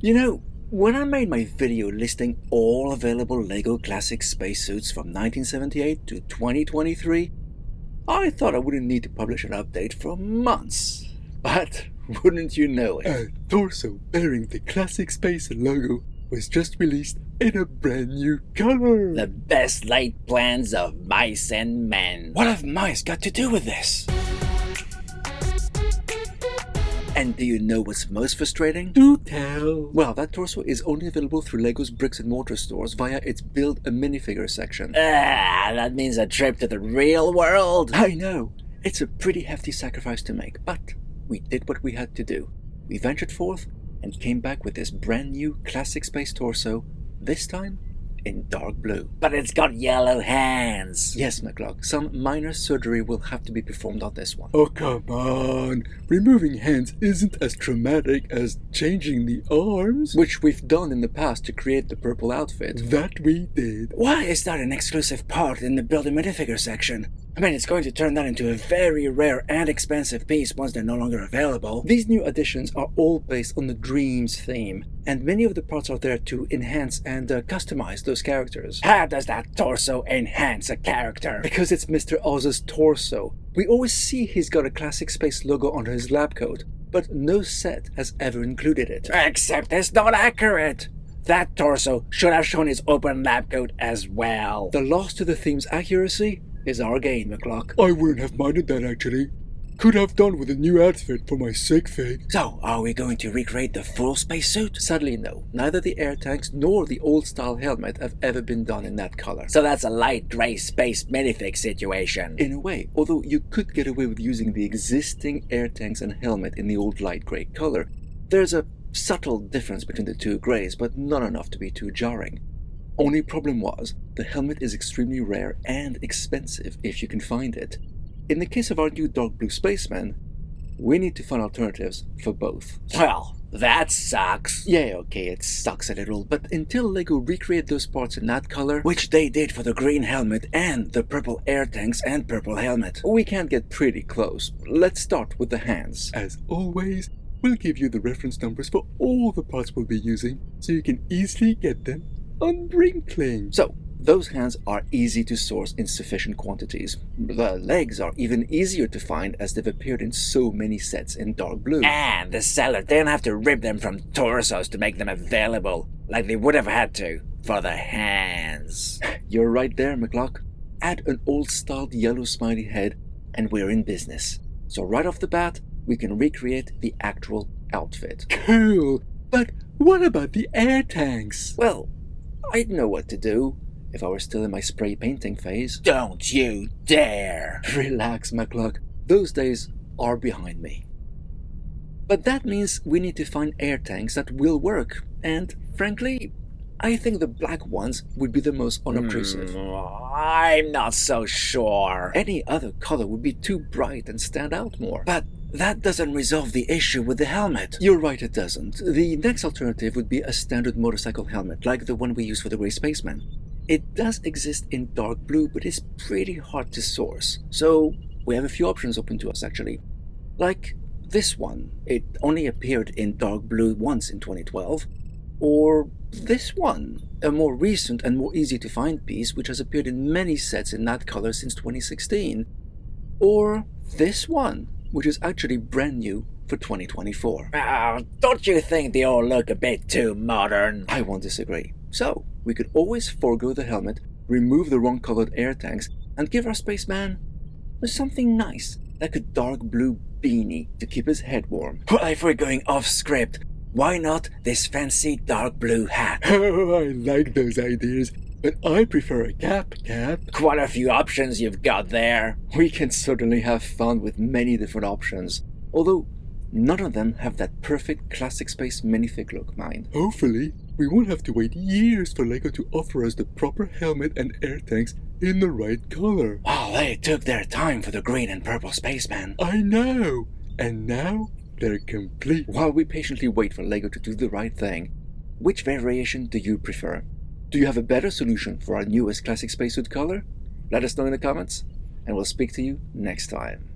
You know, when I made my video listing all available LEGO classic spacesuits from 1978 to 2023, I thought I wouldn't need to publish an update for months. But wouldn't you know it? A torso bearing the classic space logo was just released in a brand new color. The best laid plans of mice and men. What have mice got to do with this? And do you know what's most frustrating? Do tell. Well, that torso is only available through LEGO's bricks and mortar stores via its Build a Minifigure section. That means a trip to the real world. I know. It's a pretty hefty sacrifice to make, but we did what we had to do. We ventured forth and came back with this brand new classic space torso, this time in dark blue. But it's got yellow hands. Yes, McCluck, some minor surgery will have to be performed on this one. Oh, come on. Removing hands isn't as traumatic as changing the arms. Which we've done in the past to create the purple outfit. That we did. Why is that an exclusive part in the Build a Minifigure section? I mean, it's going to turn that into a very rare and expensive piece once they're no longer available. These new additions are all based on the Dreams theme, and many of the parts are there to enhance and customize those characters. How does that torso enhance a character? Because it's Mr. Oz's torso. We always see he's got a classic space logo on his lab coat, but no set has ever included it. Except it's not accurate. That torso should have shown his open lab coat as well. The loss to the theme's accuracy is our gain, McCluck. I wouldn't have minded that, actually. Could have done with a new outfit for my sick fate. So, are we going to recreate the full spacesuit? Sadly, no. Neither the air tanks nor the old-style helmet have ever been done in that color. So that's a light gray space minifig situation. In a way, although you could get away with using the existing air tanks and helmet in the old light gray color, there's a subtle difference between the two grays, but not enough to be too jarring. Only problem was, the helmet is extremely rare and expensive if you can find it. In the case of our new dark blue spaceman, we need to find alternatives for both. Well, that sucks. Yeah, okay, it sucks a little, but until LEGO recreate those parts in that color, which they did for the green helmet and the purple air tanks and purple helmet, we can't get pretty close. Let's start with the hands. As always, we'll give you the reference numbers for all the parts we'll be using, so you can easily get them on Brinkling. So, those hands are easy to source in sufficient quantities. The legs are even easier to find as they've appeared in so many sets in dark blue. And the seller didn't have to rip them from torsos to make them available, like they would have had to for the hands. You're right there, McCluck. Add an old-styled yellow smiley head and we're in business. So right off the bat, we can recreate the actual outfit. Cool, but what about the air tanks? Well, I'd know what to do if I were still in my spray painting phase. Don't you dare! Relax, McCluck. Those days are behind me. But that means we need to find air tanks that will work, and frankly, I think the black ones would be the most unobtrusive. I'm not so sure. Any other color would be too bright and stand out more. But that doesn't resolve the issue with the helmet. You're right, it doesn't. The next alternative would be a standard motorcycle helmet, like the one we use for the Gray Spaceman. It does exist in dark blue, but it's pretty hard to source. So we have a few options open to us, actually. Like this one. It only appeared in dark blue once in 2012. Or this one, a more recent and more easy to find piece which has appeared in many sets in that color since 2016. Or this one, which is actually brand new for 2024. Don't you think they all look a bit too modern? I won't disagree. So, we could always forego the helmet, remove the wrong colored air tanks, and give our spaceman something nice, like a dark blue beanie to keep his head warm. Well, if we're going off script, why not this fancy dark blue hat? Oh, I like those ideas, but I prefer a cap. Quite a few options you've got there. We can certainly have fun with many different options, although none of them have that perfect classic space minifig look, mind. Hopefully, we won't have to wait years for LEGO to offer us the proper helmet and air tanks in the right color. Oh, they took their time for the green and purple spaceman. I know, and now they're complete. While we patiently wait for LEGO to do the right thing, which variation do you prefer? Do you have a better solution for our newest classic spacesuit color? Let us know in the comments, and we'll speak to you next time.